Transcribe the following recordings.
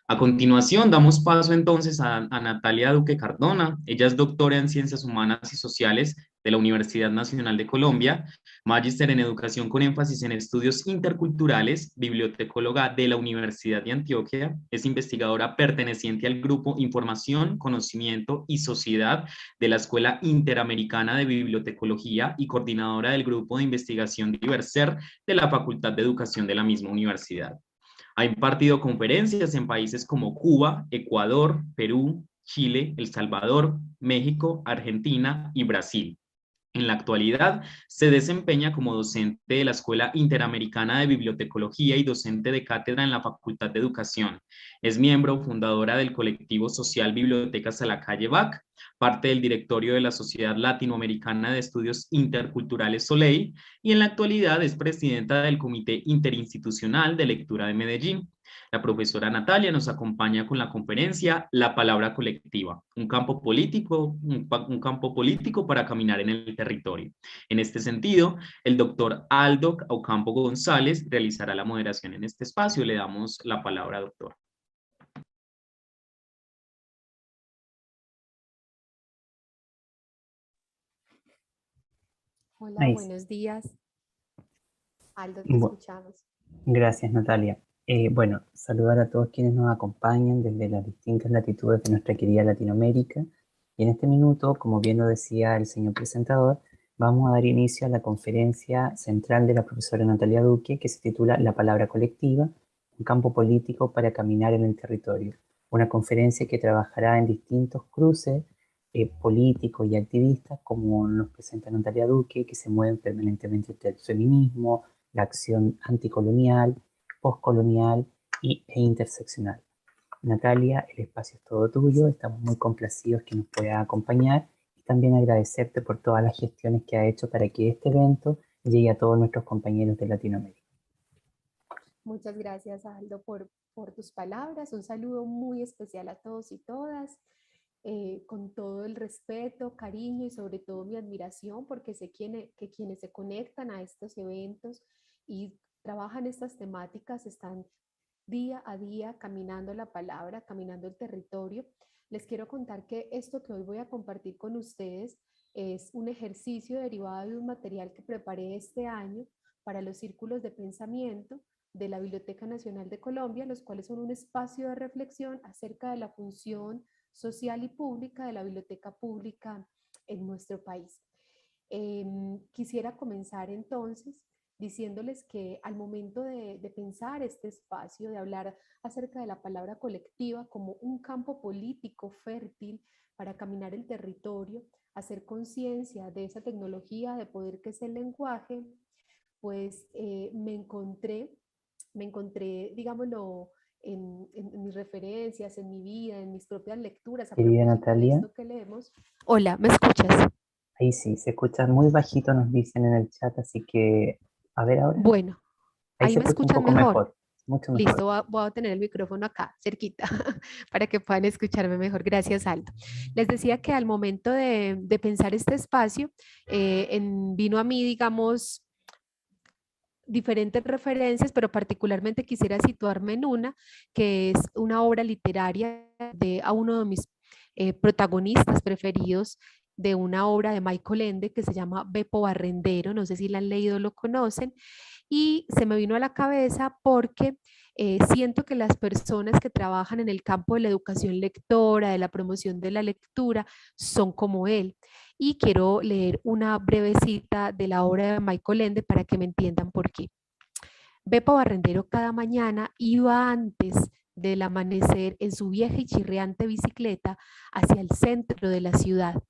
A continuación, damos paso entonces a Natalia Duque Cardona. Ella es doctora en Ciencias Humanas y Sociales de la Universidad Nacional de Colombia, magíster en Educación con énfasis en estudios interculturales, bibliotecóloga de la Universidad de Antioquia, es investigadora perteneciente al grupo Información, Conocimiento y Sociedad de la Escuela Interamericana de Bibliotecología y coordinadora del grupo de investigación Diverser de la Facultad de Educación de la misma universidad. Ha impartido conferencias en países como Cuba, Ecuador, Perú, Chile, El Salvador, México, Argentina y Brasil. En la actualidad, se desempeña como docente de la Escuela Interamericana de Bibliotecología y docente de cátedra en la Facultad de Educación. Es miembro fundadora del colectivo social Bibliotecas a la Calle BAC, parte del directorio de la Sociedad Latinoamericana de Estudios Interculturales Soleil y en la actualidad es presidenta del Comité Interinstitucional de Lectura de Medellín. La profesora Natalia nos acompaña con la conferencia La palabra colectiva, un campo político para caminar en el territorio. En este sentido, el doctor Aldo Ocampo González realizará la moderación en este espacio. Le damos la palabra, doctor. Hola, Ahí sí. buenos días. Aldo, te Bu- escuchamos. Gracias, Natalia. Bueno, saludar a todos quienes nos acompañan desde las distintas latitudes de nuestra querida Latinoamérica. Y en este minuto, como bien lo decía el señor presentador, vamos a dar inicio a la conferencia central de la profesora Natalia Duque, que se titula La palabra colectiva, un campo político para caminar en el territorio. Una conferencia que trabajará en distintos cruces políticos y activistas, como nos presenta Natalia Duque, que se mueven permanentemente entre el feminismo, la acción anticolonial, postcolonial e interseccional. Natalia, el espacio es todo tuyo, estamos muy complacidos que nos puedas acompañar y también agradecerte por todas las gestiones que ha hecho para que este evento llegue a todos nuestros compañeros de Latinoamérica. Muchas gracias, Aldo, por tus palabras. Un saludo muy especial a todos y todas, con todo el respeto, cariño y sobre todo mi admiración, porque sé que quienes se conectan a estos eventos y trabajan estas temáticas están día a día caminando la palabra, caminando el territorio. Les quiero contar que esto que hoy voy a compartir con ustedes es un ejercicio derivado de un material que preparé este año para los círculos de pensamiento de la Biblioteca Nacional de Colombia, los cuales son un espacio de reflexión acerca de la función social y pública de la biblioteca pública en nuestro país. Quisiera comenzar entonces diciéndoles que al momento de pensar este espacio, de hablar acerca de la palabra colectiva como un campo político fértil para caminar el territorio, hacer conciencia de esa tecnología de poder que es el lenguaje, pues me encontré, digámoslo, en mis referencias, en mi vida, en mis propias lecturas a Querida propósito de Natalia, esto que leemos. Hola, ¿me escuchas? ahí sí, se escucha muy bajito, nos dicen en el chat, así que, a ver ahora, Bueno, ahí ahí se me escucha un escuchan poco mejor. mejor, mucho mejor. Listo, voy a tener el micrófono acá, cerquita, para que puedan escucharme mejor. Gracias, Aldo. Les decía que al momento de pensar este espacio, vino a mí, digamos, diferentes referencias, pero particularmente quisiera situarme en una, que es una obra literaria a uno de mis protagonistas preferidos de una obra de Michael Ende que se llama Beppo Barrendero, no sé si la han leído o lo conocen, y se me vino a la cabeza porque siento que las personas que trabajan en el campo de la educación lectora, de la promoción de la lectura, son como él. Y quiero leer una breve cita de la obra de Michael Ende para que me entiendan por qué. Beppo Barrendero cada mañana iba antes del amanecer en su vieja y chirriante bicicleta hacia el centro de la ciudad,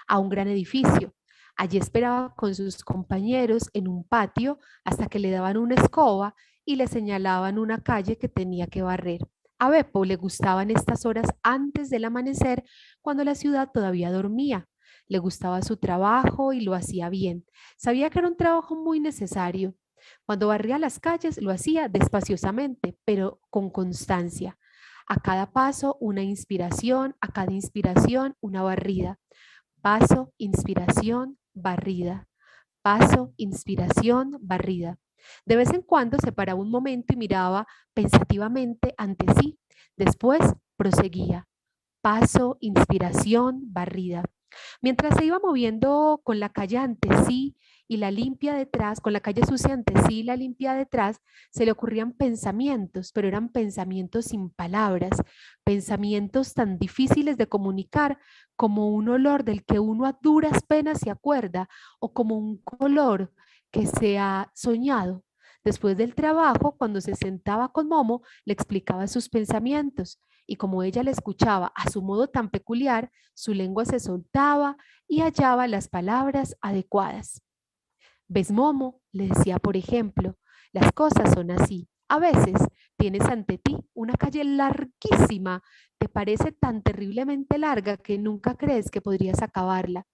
a un gran edificio. Allí esperaba con sus compañeros en un patio hasta que le daban una escoba y le señalaban una calle que tenía que barrer. A Beppo le gustaban estas horas antes del amanecer, cuando la ciudad todavía dormía. Le gustaba su trabajo y lo hacía bien. Sabía que era un trabajo muy necesario. Cuando barría las calles lo hacía despaciosamente, pero con constancia. A cada paso una inspiración, a cada inspiración una barrida. Paso, inspiración, barrida. Paso, inspiración, barrida. De vez en cuando se paraba un momento y miraba pensativamente ante sí, Después proseguía. Paso, inspiración, barrida. Mientras se iba moviendo con la calle ante sí y la limpia detrás, con la calle sucia ante sí y la limpia detrás, se le ocurrían pensamientos, pero eran pensamientos sin palabras, pensamientos tan difíciles de comunicar como un olor del que uno a duras penas se acuerda o como un color que se ha soñado. Después del trabajo, cuando se sentaba con Momo, le explicaba sus pensamientos y como ella le escuchaba a su modo tan peculiar, su lengua se soltaba y hallaba las palabras adecuadas. ¿Ves, Momo? Le decía, por ejemplo, las cosas son así. A veces tienes ante ti una calle larguísima, te parece tan terriblemente larga que nunca crees que podrías acabarla.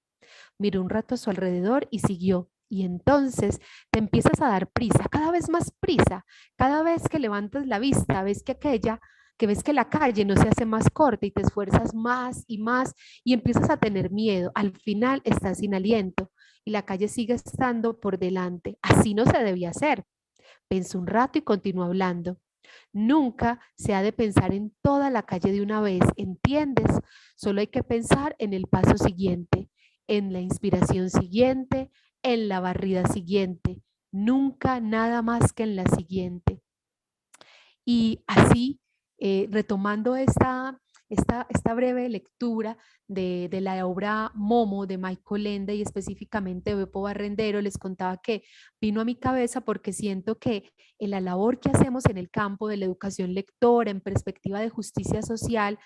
Miró un rato a su alrededor y siguió. Y entonces te empiezas a dar prisa, cada vez más prisa. Cada vez que levantas la vista, ves que la calle no se hace más corta y te esfuerzas más y empiezas a tener miedo. Al final estás sin aliento y la calle sigue estando por delante. Así no se debía hacer. Pensó un rato y continuó hablando. Nunca se ha de pensar en toda la calle de una vez, ¿entiendes? Solo hay que pensar en el paso siguiente, en la inspiración siguiente, en la barrida siguiente. Nunca nada más que en la siguiente. Y así, retomando esta breve lectura de la obra Momo de Michael Ende y específicamente de Beppo Barrendero, les contaba que vino a mi cabeza porque siento que en la labor que hacemos en el campo de la educación lectora en perspectiva de justicia social,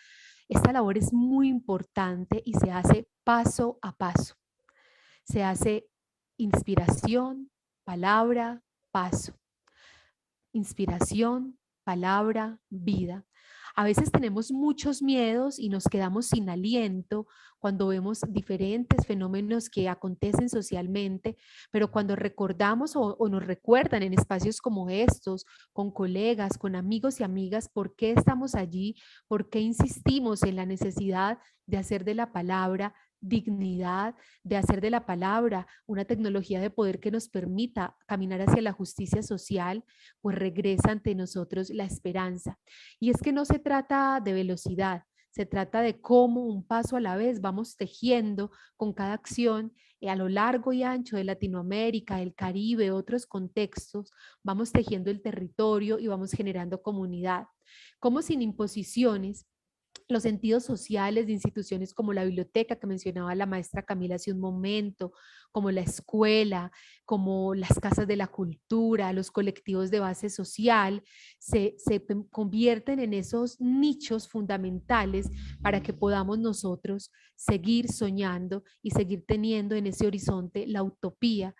esta labor es muy importante y se hace paso a paso. Se hace inspiración, palabra, paso. Inspiración, palabra, vida. A veces tenemos muchos miedos y nos quedamos sin aliento cuando vemos diferentes fenómenos que acontecen socialmente, pero cuando recordamos o nos recuerdan en espacios como estos, con colegas, con amigos y amigas, por qué estamos allí, por qué insistimos en la necesidad de hacer de la palabra dignidad, de hacer de la palabra una tecnología de poder que nos permita caminar hacia la justicia social, pues regresa ante nosotros la esperanza. Y es que no se trata de velocidad, se trata de cómo un paso a la vez vamos tejiendo con cada acción a lo largo y ancho de Latinoamérica, el Caribe, otros contextos, vamos tejiendo el territorio y vamos generando comunidad. Como sin imposiciones, los sentidos sociales de instituciones como la biblioteca que mencionaba la maestra Camila hace un momento, como la escuela, como las casas de la cultura, los colectivos de base social, se convierten en esos nichos fundamentales para que podamos nosotros seguir soñando y seguir teniendo en ese horizonte la utopía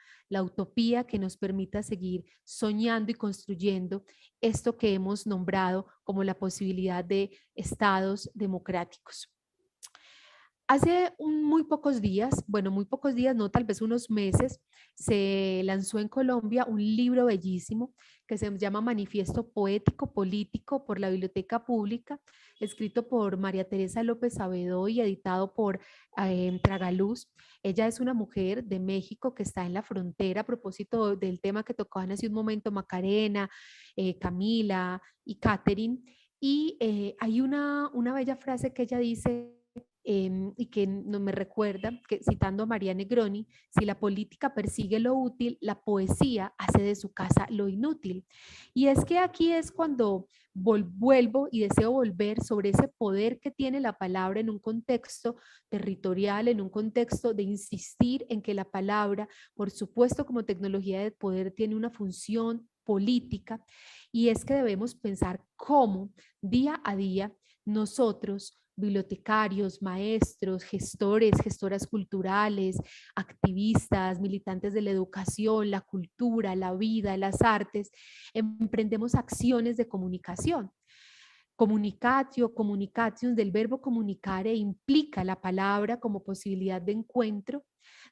que nos permita seguir soñando y construyendo esto que hemos nombrado como la posibilidad de estados democráticos. Hace muy pocos días, bueno, muy pocos días, no, tal vez unos meses, se lanzó en Colombia un libro bellísimo que se llama Manifiesto Poético Político por la Biblioteca Pública, escrito por María Teresa López Saavedó y editado por Tragaluz. Ella es una mujer de México que está en la frontera a propósito del tema que tocaban hace un momento Macarena, Camila y Catherine. Y hay una bella frase que ella dice y que no me recuerda, que citando a María Negroni, si la política persigue lo útil, la poesía hace de su casa lo inútil. Y es que aquí es cuando vuelvo y deseo volver sobre ese poder que tiene la palabra en un contexto territorial, en un contexto de insistir en que la palabra, por supuesto como tecnología de poder, tiene una función política, y es que debemos pensar cómo día a día nosotros, bibliotecarios, maestros, gestores, gestoras culturales, activistas, militantes de la educación, la cultura, la vida, las artes, emprendemos acciones de comunicación. Comunicatio, communications del verbo comunicare implica la palabra como posibilidad de encuentro,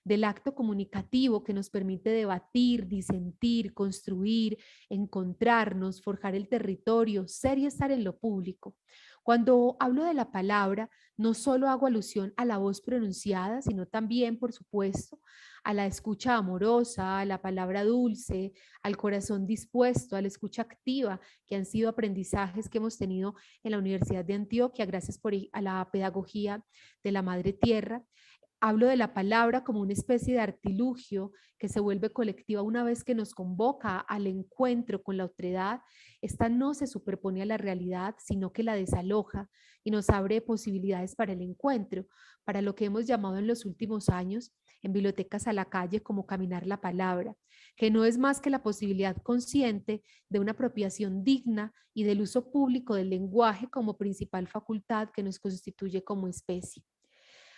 del acto comunicativo que nos permite debatir, disentir, construir, encontrarnos, forjar el territorio, ser y estar en lo público. Cuando hablo de la palabra, no solo hago alusión a la voz pronunciada, sino también, por supuesto, a la escucha amorosa, a la palabra dulce, al corazón dispuesto, a la escucha activa, que han sido aprendizajes que hemos tenido en la Universidad de Antioquia, gracias a la pedagogía de la Madre Tierra. Hablo de la palabra como una especie de artilugio que se vuelve colectiva una vez que nos convoca al encuentro con la otredad. Esta no se superpone a la realidad, sino que la desaloja y nos abre posibilidades para el encuentro, para lo que hemos llamado en los últimos años en Bibliotecas a la Calle como caminar la palabra, que no es más que la posibilidad consciente de una apropiación digna y del uso público del lenguaje como principal facultad que nos constituye como especie.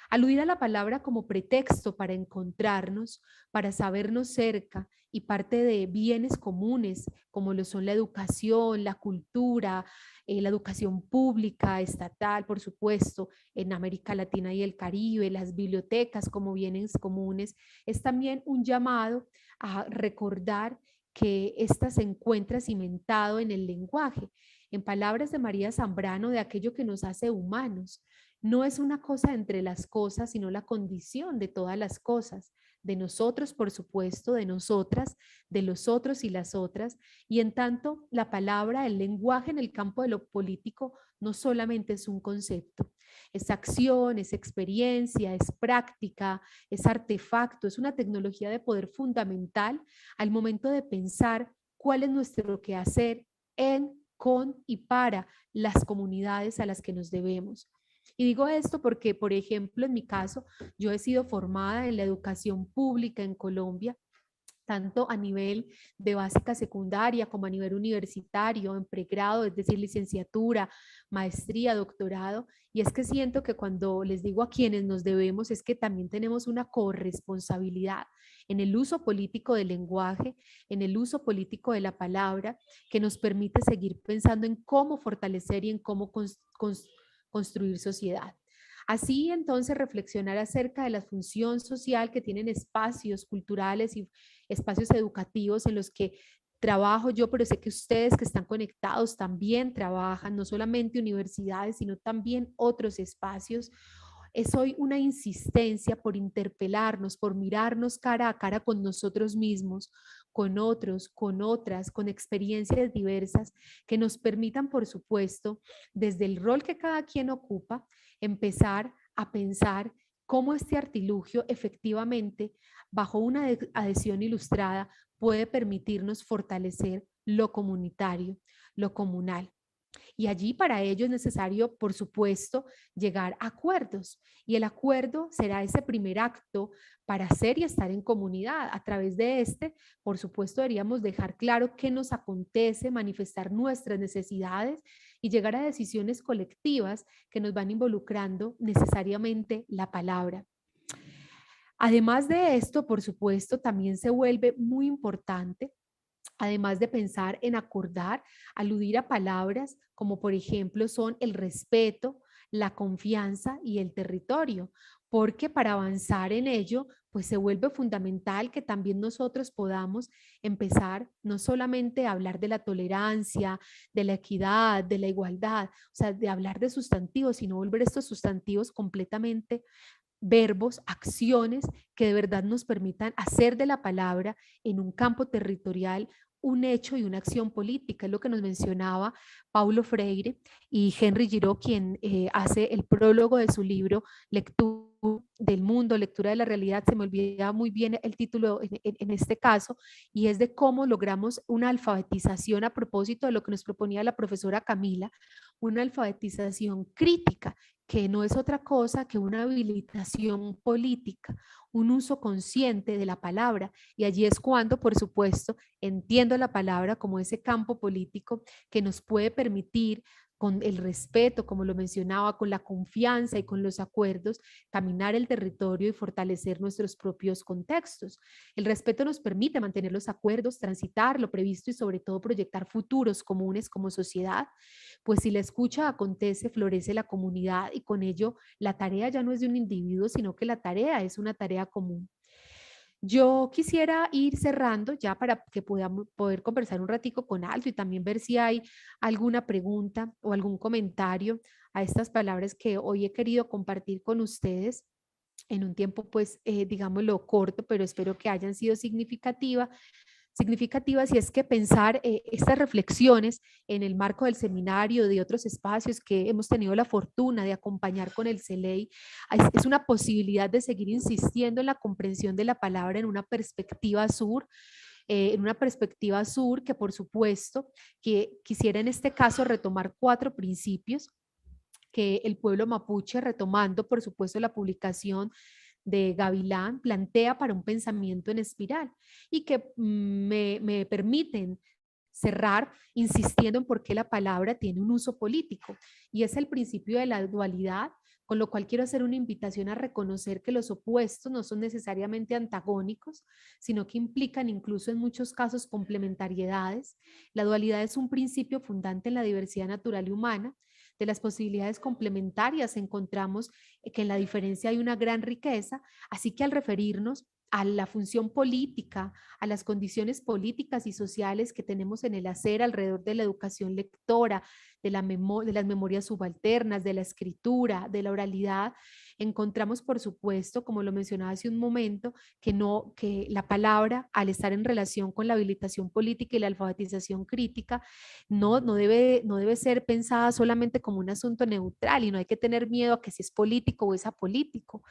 Aludir a la palabra como pretexto para encontrarnos, para sabernos cerca y parte de bienes comunes como lo son la educación, la cultura, la educación pública, estatal, por supuesto, en América Latina y el Caribe, las bibliotecas como bienes comunes, es también un llamado a recordar que ésta se encuentra cimentado en el lenguaje. En palabras de María Zambrano, de aquello que nos hace humanos. No es una cosa entre las cosas, sino la condición de todas las cosas, de nosotros, por supuesto, de nosotras, de los otros y las otras. Y en tanto, la palabra, el lenguaje en el campo de lo político no solamente es un concepto, es acción, es experiencia, es práctica, es artefacto, es una tecnología de poder fundamental al momento de pensar cuál es nuestro quehacer en, con y para las comunidades a las que nos debemos. Y digo esto porque, por ejemplo, en mi caso, yo he sido formada en la educación pública en Colombia, tanto a nivel de básica secundaria como a nivel universitario, en pregrado, es decir, licenciatura, maestría, doctorado. Y es que siento que cuando les digo a quienes nos debemos, es que también tenemos una corresponsabilidad en el uso político del lenguaje, en el uso político de la palabra, que nos permite seguir pensando en cómo fortalecer y en cómo construir sociedad. Así entonces reflexionar acerca de la función social que tienen espacios culturales y espacios educativos en los que trabajo yo, pero sé que ustedes que están conectados también trabajan, no solamente universidades, sino también otros espacios. Es hoy una insistencia por interpelarnos, por mirarnos cara a cara con nosotros mismos, con otros, con otras, con experiencias diversas que nos permitan, por supuesto, desde el rol que cada quien ocupa, empezar a pensar cómo este artilugio efectivamente, bajo una adhesión ilustrada, puede permitirnos fortalecer lo comunitario, lo comunal. Y allí para ello es necesario, por supuesto, llegar a acuerdos. Y el acuerdo será ese primer acto para hacer y estar en comunidad. A través de este, por supuesto, deberíamos dejar claro qué nos acontece, manifestar nuestras necesidades y llegar a decisiones colectivas que nos van involucrando necesariamente la palabra. Además de esto, por supuesto, también se vuelve muy importante, además de pensar en acordar, aludir a palabras como por ejemplo son el respeto, la confianza y el territorio, porque para avanzar en ello, pues se vuelve fundamental que también nosotros podamos empezar no solamente a hablar de la tolerancia, de la equidad, de la igualdad, o sea, de hablar de sustantivos, sino volver estos sustantivos completamente verbos, acciones que de verdad nos permitan hacer de la palabra en un campo territorial un hecho y una acción política. Es lo que nos mencionaba Paulo Freire y Henry Giraud, quien hace el prólogo de su libro Lectura del Mundo, Lectura de la Realidad. Se me olvida muy bien el título en este caso, y es de cómo logramos una alfabetización a propósito de lo que nos proponía la profesora Camila, una alfabetización crítica, que no es otra cosa que una habilitación política, un uso consciente de la palabra. Y allí es cuando, por supuesto, entiendo la palabra como ese campo político que nos puede permitir, con el respeto, como lo mencionaba, con la confianza y con los acuerdos, caminar el territorio y fortalecer nuestros propios contextos. El respeto nos permite mantener los acuerdos, transitar lo previsto y sobre todo proyectar futuros comunes como sociedad. Pues si la escucha acontece, florece la comunidad y con ello la tarea ya no es de un individuo, sino que la tarea es una tarea común. Yo quisiera ir cerrando ya para que podamos poder conversar un ratico con Aldo y también ver si hay alguna pregunta o algún comentario a estas palabras que hoy he querido compartir con ustedes en un tiempo, pues, digámoslo corto, pero espero que hayan sido significativas, y es que pensar estas reflexiones en el marco del seminario, de otros espacios que hemos tenido la fortuna de acompañar con el CELEI, es una posibilidad de seguir insistiendo en la comprensión de la palabra en una perspectiva sur que por supuesto que quisiera en este caso retomar 4 principios que el pueblo mapuche, retomando por supuesto la publicación de Gavilán, plantea para un pensamiento en espiral y que me permiten cerrar insistiendo en por qué la palabra tiene un uso político, y es el principio de la dualidad, con lo cual quiero hacer una invitación a reconocer que los opuestos no son necesariamente antagónicos, sino que implican incluso en muchos casos complementariedades. La dualidad es un principio fundante en la diversidad natural y humana. De las posibilidades complementarias encontramos que en la diferencia hay una gran riqueza, así que al referirnos a la función política, a las condiciones políticas y sociales que tenemos en el hacer alrededor de la educación lectora, de las memorias subalternas, de la escritura, de la oralidad, encontramos, por supuesto, como lo mencionaba hace un momento, que la palabra, al estar en relación con la habilitación política y la alfabetización crítica, no debe ser pensada solamente como un asunto neutral, y no hay que tener miedo a que si es político o es apolítico.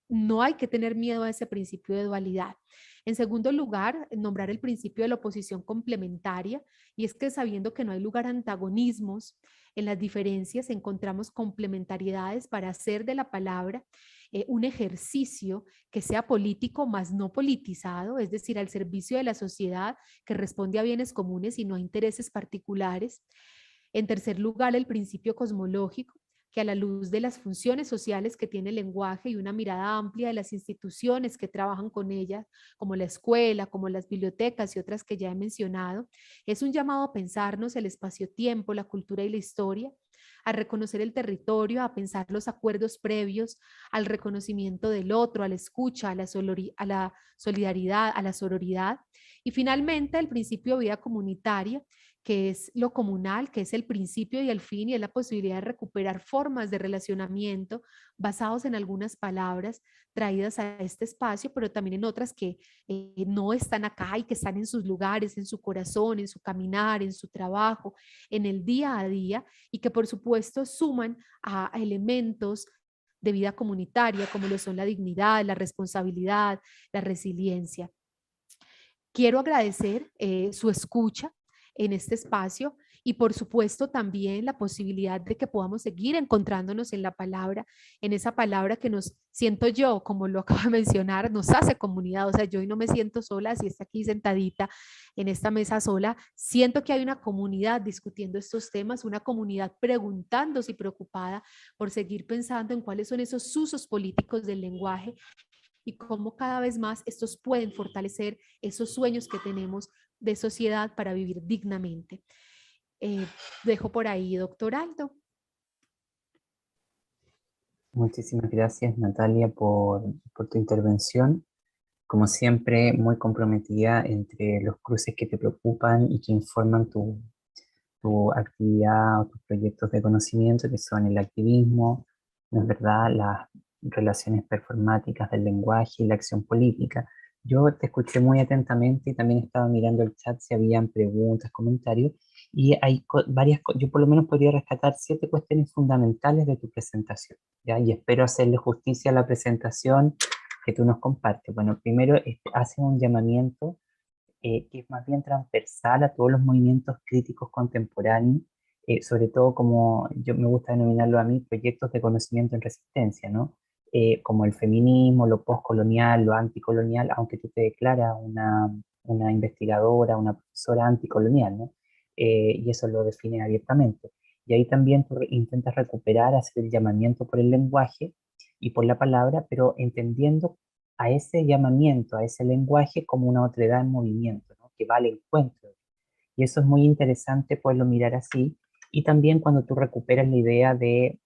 No hay que tener miedo a ese principio de dualidad. En segundo lugar, nombrar el principio de la oposición complementaria, y es que sabiendo que no hay lugar a antagonismos, en las diferencias encontramos complementariedades para hacer de la palabra un ejercicio que sea político, más no politizado, es decir, al servicio de la sociedad, que responde a bienes comunes y no a intereses particulares. En tercer lugar, el principio cosmológico, que a la luz de las funciones sociales que tiene el lenguaje y una mirada amplia de las instituciones que trabajan con ella, como la escuela, como las bibliotecas y otras que ya he mencionado, es un llamado a pensarnos el espacio-tiempo, la cultura y la historia, a reconocer el territorio, a pensar los acuerdos previos, al reconocimiento del otro, a la escucha, a la solidaridad, a la sororidad. Y finalmente, el principio de vida comunitaria, que es lo comunal, que es el principio y el fin, y es la posibilidad de recuperar formas de relacionamiento basados en algunas palabras traídas a este espacio, pero también en otras que no están acá y que están en sus lugares, en su corazón, en su caminar, en su trabajo, en el día a día, y que por supuesto suman a elementos de vida comunitaria, como lo son la dignidad, la responsabilidad, la resiliencia. Quiero agradecer su escucha en este espacio, y por supuesto también la posibilidad de que podamos seguir encontrándonos en la palabra, en esa palabra que nos, siento yo, como lo acabo de mencionar, nos hace comunidad. O sea, yo hoy no me siento sola, si está aquí sentadita en esta mesa sola, siento que hay una comunidad discutiendo estos temas, una comunidad preguntándose y preocupada por seguir pensando en cuáles son esos usos políticos del lenguaje y cómo cada vez más estos pueden fortalecer esos sueños que tenemos de sociedad para vivir dignamente. Dejo por ahí, doctor Aldo. Muchísimas gracias, Natalia, por tu intervención. Como siempre, muy comprometida entre los cruces que te preocupan y que informan tu actividad o tus proyectos de conocimiento, que son el activismo, ¿no es verdad?, las relaciones performáticas del lenguaje y la acción política. Yo te escuché muy atentamente y también estaba mirando el chat si habían preguntas, comentarios, y hay yo por lo menos podría rescatar 7 cuestiones fundamentales de tu presentación, ¿ya? Y espero hacerle justicia a la presentación que tú nos compartes. Bueno, primero hace un llamamiento que es más bien transversal a todos los movimientos críticos contemporáneos, sobre todo como yo me gusta denominarlo a mí, proyectos de conocimiento en resistencia, ¿no? Como el feminismo, lo postcolonial, lo anticolonial, aunque tú te declaras una investigadora, una profesora anticolonial, ¿no? Y eso lo define abiertamente. Y ahí también tú intentas recuperar, hacer el llamamiento por el lenguaje y por la palabra, pero entendiendo a ese llamamiento, a ese lenguaje como una otredad en movimiento, ¿no? Que va al encuentro. Y eso es muy interesante poderlo mirar así. Y también cuando tú recuperas la idea de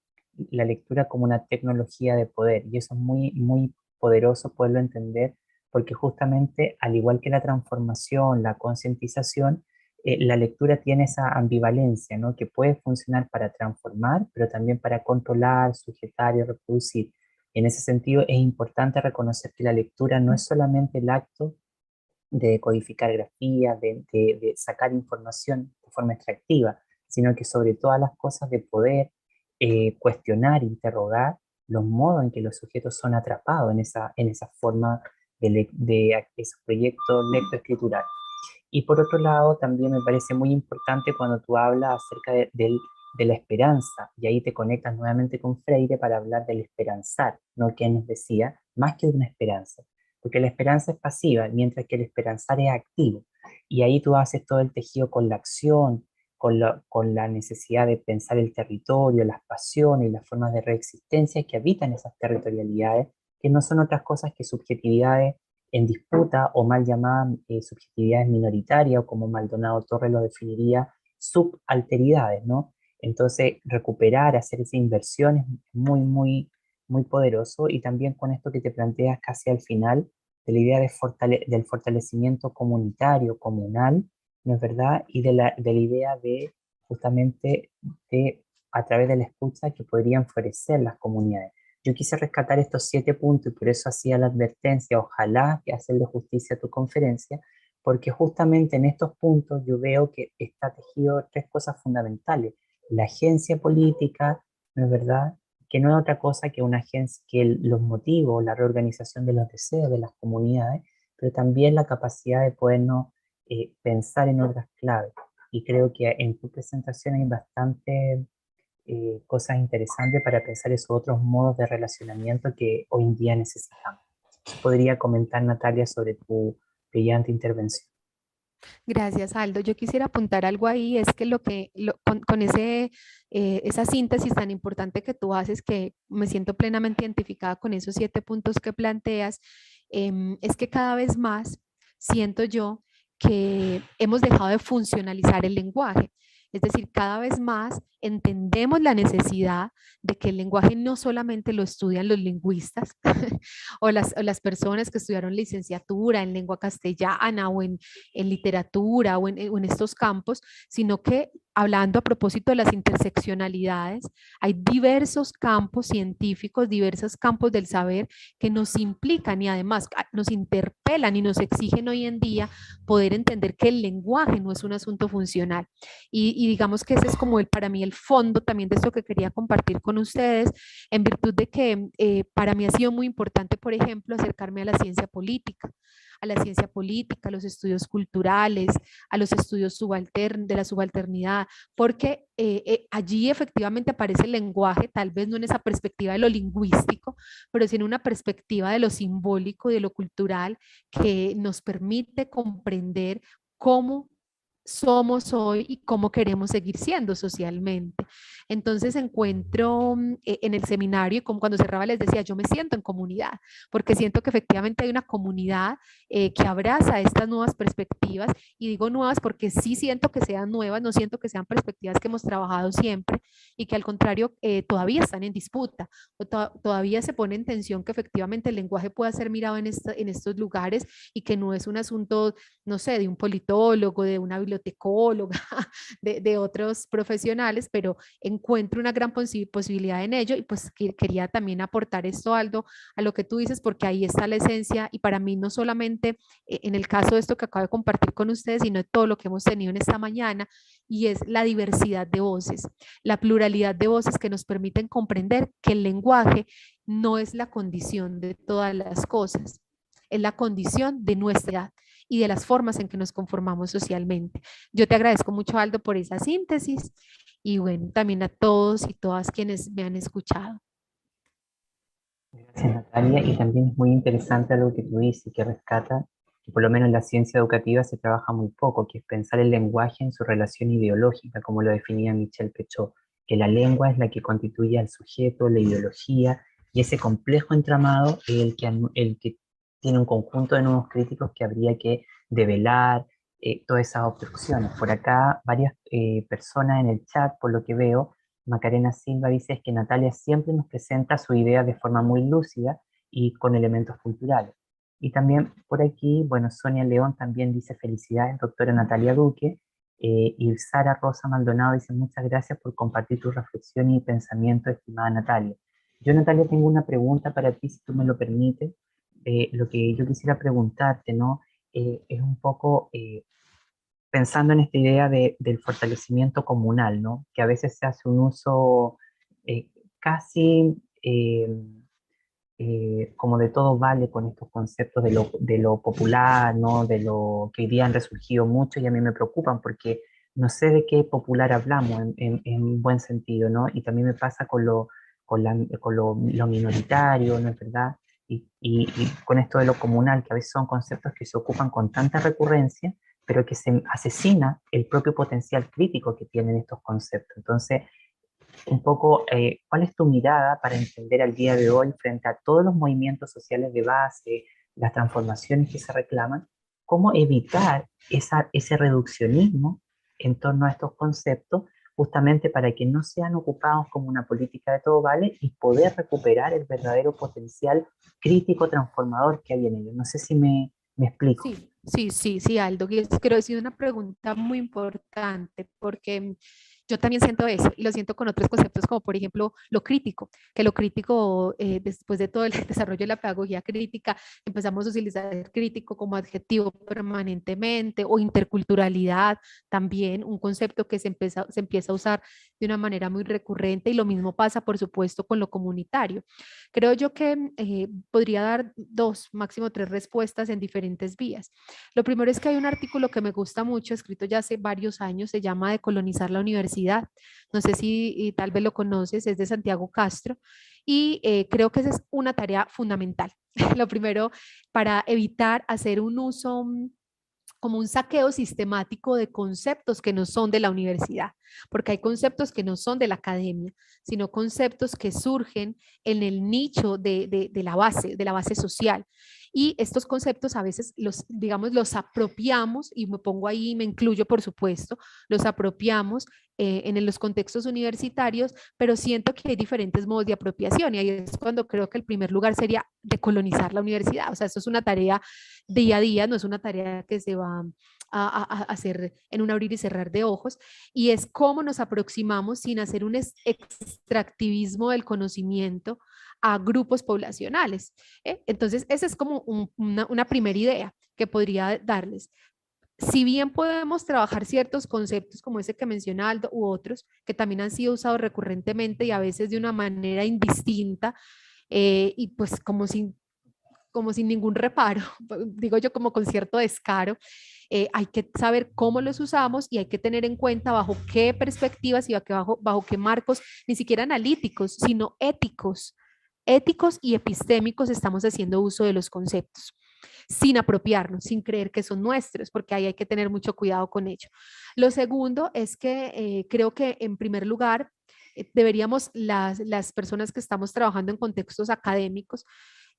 la lectura como una tecnología de poder. Y eso es muy, muy poderoso poderlo entender porque justamente al igual que la transformación, la concientización, la lectura tiene esa ambivalencia, ¿no? Que puede funcionar para transformar, pero también para controlar, sujetar y reproducir. En ese sentido, es importante reconocer que la lectura no es solamente el acto de codificar grafías, de sacar información de forma extractiva, sino que sobre todas las cosas de poder cuestionar, interrogar los modos en que los sujetos son atrapados en esa forma de esos proyectos lectoescriturales. Y por otro lado, también me parece muy importante cuando tú hablas acerca de la esperanza, y ahí te conectas nuevamente con Freire para hablar del esperanzar, ¿no? Que él nos decía, más que de una esperanza, porque la esperanza es pasiva, mientras que el esperanzar es activo, y ahí tú haces todo el tejido con la acción, con la necesidad de pensar el territorio, las pasiones y las formas de reexistencia que habitan esas territorialidades, que no son otras cosas que subjetividades en disputa o mal llamadas subjetividades minoritarias, o como Maldonado Torres lo definiría, subalteridades, ¿no? Entonces, recuperar, hacer esa inversión es muy poderoso, y también con esto que te planteas casi al final, de la idea del fortalecimiento comunitario, comunal, ¿no es verdad? Y de la idea de justamente de, a través de la escucha, que podrían florecer las comunidades. Yo quise rescatar estos 7 puntos y por eso hacía la advertencia, ojalá que hacerle justicia a tu conferencia, porque justamente en estos puntos yo veo que está tejido 3 cosas fundamentales. La agencia política, ¿no es verdad? Que no es otra cosa que una agencia, que los motivos, la reorganización de los deseos de las comunidades, pero también la capacidad de podernos pensar en otras claves. Y creo que en tu presentación hay bastante cosas interesantes para pensar esos otros modos de relacionamiento que hoy en día necesitamos. ¿Podría comentar, Natalia, sobre tu brillante intervención? Gracias, Aldo. Yo quisiera apuntar algo ahí, es que con esa síntesis tan importante que tú haces, que me siento plenamente identificada con esos 7 puntos que planteas, es que cada vez más siento yo que hemos dejado de funcionalizar el lenguaje. Es decir, cada vez más entendemos la necesidad de que el lenguaje no solamente lo estudian los lingüistas o las personas que estudiaron licenciatura en lengua castellana o en literatura o en estos campos, sino que hablando a propósito de las interseccionalidades, hay diversos campos científicos, diversos campos del saber que nos implican y además nos interpelan y nos exigen hoy en día poder entender que el lenguaje no es un asunto funcional. Y digamos que ese es como para mí el fondo también de esto que quería compartir con ustedes, en virtud de que para mí ha sido muy importante, por ejemplo, acercarme a la ciencia política, a los estudios culturales, a los estudios de la subalternidad, porque allí efectivamente aparece el lenguaje, tal vez no en esa perspectiva de lo lingüístico, pero sí en una perspectiva de lo simbólico y de lo cultural que nos permite comprender cómo somos hoy y cómo queremos seguir siendo socialmente. Entonces encuentro en el seminario, como cuando cerraba les decía, yo me siento en comunidad, porque siento que efectivamente hay una comunidad que abraza estas nuevas perspectivas, y digo nuevas porque sí siento que sean nuevas, no siento que sean perspectivas que hemos trabajado siempre y que al contrario todavía están en disputa, o todavía se pone en tensión que efectivamente el lenguaje pueda ser mirado en estos lugares y que no es un asunto, no sé, de un politólogo, de una bibliotecóloga, de otros profesionales, pero encuentro una gran posibilidad en ello, y pues quería también aportar esto, Aldo, a lo que tú dices, porque ahí está la esencia, y para mí no solamente en el caso de esto que acabo de compartir con ustedes, sino de todo lo que hemos tenido en esta mañana, y es la diversidad de voces, la pluralidad de voces que nos permiten comprender que el lenguaje no es la condición de todas las cosas, es la condición de nuestra edad y de las formas en que nos conformamos socialmente. Yo te agradezco mucho, Aldo, por esa síntesis, y bueno, también a todos y todas quienes me han escuchado. Gracias, Natalia. Y también es muy interesante algo que tú dices, que rescata, que por lo menos en la ciencia educativa se trabaja muy poco, que es pensar el lenguaje en su relación ideológica, como lo definía Michel Pechot, que la lengua es la que constituye al sujeto, la ideología, y ese complejo entramado es el que tiene un conjunto de nuevos críticos que habría que develar, todas esas obstrucciones. Por acá, varias personas en el chat, por lo que veo, Macarena Silva dice es que Natalia siempre nos presenta su idea de forma muy lúcida y con elementos culturales. Y también por aquí, bueno, Sonia León también dice felicidades, doctora Natalia Duque. Y Sara Rosa Maldonado dice muchas gracias por compartir tu reflexión y pensamiento, estimada Natalia. Yo, Natalia, tengo una pregunta para ti, si tú me lo permites. Lo que yo quisiera preguntarte, ¿no? Es un poco pensando en esta idea del fortalecimiento comunal, ¿no? Que a veces se hace un uso eh, casi como de todo vale con estos conceptos de lo popular, ¿no? De lo que hoy día han resurgido mucho y a mí me preocupan porque no sé de qué popular hablamos en buen sentido, ¿no? Y también me pasa con lo minoritario, ¿no es verdad? Y con esto de lo comunal, que a veces son conceptos que se ocupan con tanta recurrencia, pero que se asesina el propio potencial crítico que tienen estos conceptos. Entonces, un poco, ¿cuál es tu mirada para entender al día de hoy frente a todos los movimientos sociales de base, las transformaciones que se reclaman? ¿Cómo evitar ese reduccionismo en torno a estos conceptos, justamente para que no sean ocupados como una política de todo vale y poder recuperar el verdadero potencial crítico transformador que hay en ellos? No sé si me explico. Sí, Aldo, y creo que es una pregunta muy importante porque yo también siento eso y lo siento con otros conceptos como por ejemplo lo crítico, que lo crítico después de todo el desarrollo de la pedagogía crítica empezamos a utilizar el crítico como adjetivo permanentemente o interculturalidad también, un concepto que se empieza a usar de una manera muy recurrente y lo mismo pasa por supuesto con lo comunitario. Creo yo que podría dar dos, máximo tres respuestas en diferentes vías. Lo primero es que hay un artículo que me gusta mucho, escrito ya hace varios años, se llama Decolonizar la universidad. No sé si tal vez lo conoces, es de Santiago Castro y creo que esa es una tarea fundamental. Lo primero, para evitar hacer un uso como un saqueo sistemático de conceptos que no son de la universidad, porque hay conceptos que no son de la academia, sino conceptos que surgen en el nicho de la base social. Y estos conceptos a veces los, digamos, los apropiamos, y me pongo ahí, me incluyo por supuesto, los apropiamos en los contextos universitarios, pero siento que hay diferentes modos de apropiación y ahí es cuando creo que el primer lugar sería decolonizar la universidad. O sea, esto es una tarea día a día, no es una tarea que se va a hacer en un abrir y cerrar de ojos, y es cómo nos aproximamos sin hacer un extractivismo del conocimiento a grupos poblacionales. Entonces, esa es como una primera idea que podría darles. Si bien podemos trabajar ciertos conceptos como ese que menciona Aldo u otros que también han sido usados recurrentemente y a veces de una manera indistinta, y pues como sin ningún reparo, digo yo como con cierto descaro, hay que saber cómo los usamos y hay que tener en cuenta bajo qué perspectivas y bajo qué marcos, ni siquiera analíticos, sino éticos y epistémicos estamos haciendo uso de los conceptos, sin apropiarnos, sin creer que son nuestros, porque ahí hay que tener mucho cuidado con ello. Lo segundo es que creo que en primer lugar deberíamos las personas que estamos trabajando en contextos académicos,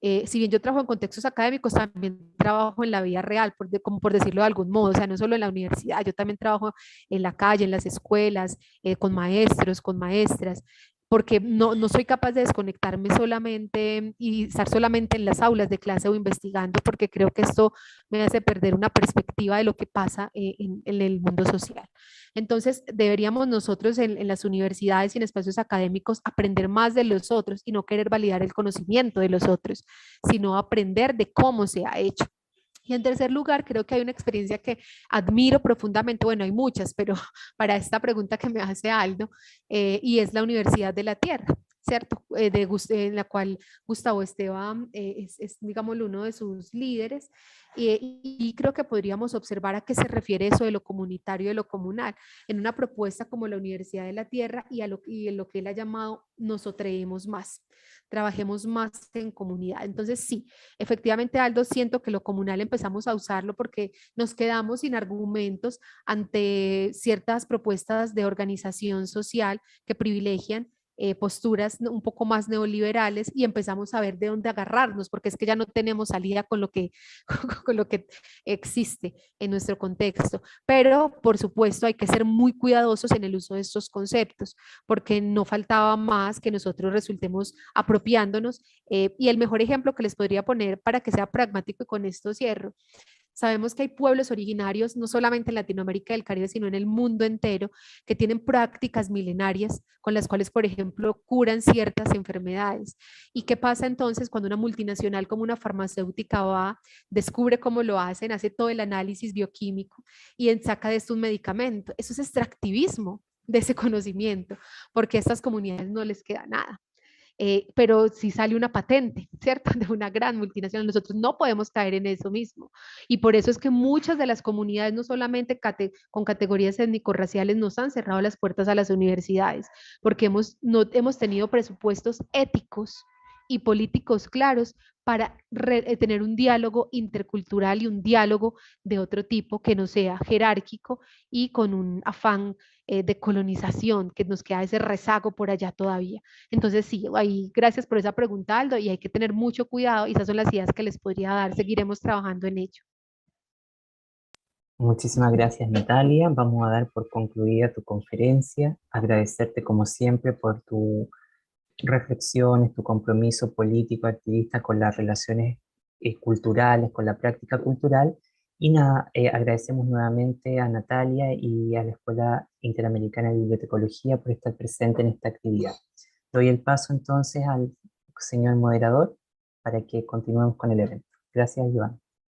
si bien yo trabajo en contextos académicos, también trabajo en la vida real, como por decirlo de algún modo, o sea, no solo en la universidad, yo también trabajo en la calle, en las escuelas, con maestros, con maestras, porque no soy capaz de desconectarme solamente y estar solamente en las aulas de clase o investigando, porque creo que esto me hace perder una perspectiva de lo que pasa en el mundo social. Entonces, deberíamos nosotros en las universidades y en espacios académicos aprender más de los otros y no querer validar el conocimiento de los otros, sino aprender de cómo se ha hecho. Y en tercer lugar, creo que hay una experiencia que admiro profundamente, bueno, hay muchas, pero para esta pregunta que me hace Aldo, y es la Universidad de la Tierra, ¿cierto? En la cual Gustavo Esteban digamos, uno de sus líderes, y creo que podríamos observar a qué se refiere eso de lo comunitario y de lo comunal, en una propuesta como la Universidad de la Tierra y en lo que él ha llamado nosotreemos más, trabajemos más en comunidad. Entonces, sí, efectivamente, Aldo, siento que lo comunal empezamos a usarlo porque nos quedamos sin argumentos ante ciertas propuestas de organización social que privilegian posturas un poco más neoliberales y empezamos a ver de dónde agarrarnos, porque es que ya no tenemos salida con lo que, con lo que existe en nuestro contexto. Pero, por supuesto, hay que ser muy cuidadosos en el uso de estos conceptos, porque no faltaba más que nosotros resultemos apropiándonos. Y el mejor ejemplo que les podría poner para que sea pragmático, y con esto cierro, sabemos que hay pueblos originarios, no solamente en Latinoamérica y el Caribe, sino en el mundo entero, que tienen prácticas milenarias con las cuales, por ejemplo, curan ciertas enfermedades. ¿Y qué pasa entonces cuando una multinacional como una farmacéutica va, descubre cómo lo hacen, hace todo el análisis bioquímico y saca de esto un medicamento? Eso es extractivismo de ese conocimiento, porque a estas comunidades no les queda nada. Pero si sale una patente, ¿cierto? De una gran multinacional, nosotros no podemos caer en eso mismo. Y por eso es que muchas de las comunidades, no solamente con categorías étnico-raciales, nos han cerrado las puertas a las universidades, porque no hemos tenido presupuestos éticos y políticos claros para tener un diálogo intercultural y un diálogo de otro tipo que no sea jerárquico y con un afán de colonización, que nos queda ese rezago por allá todavía. Entonces, sí, ahí, gracias por esa pregunta, Aldo, y hay que tener mucho cuidado, y esas son las ideas que les podría dar, seguiremos trabajando en ello. Muchísimas gracias, Natalia. Vamos a dar por concluida tu conferencia. Agradecerte como siempre por tus reflexiones, tu compromiso político, activista con las relaciones culturales, con la práctica cultural. Y nada, agradecemos nuevamente a Natalia y a la Escuela Interamericana de Bibliotecología por estar presente en esta actividad. Doy el paso entonces al señor moderador para que continuemos con el evento. Gracias, Iván.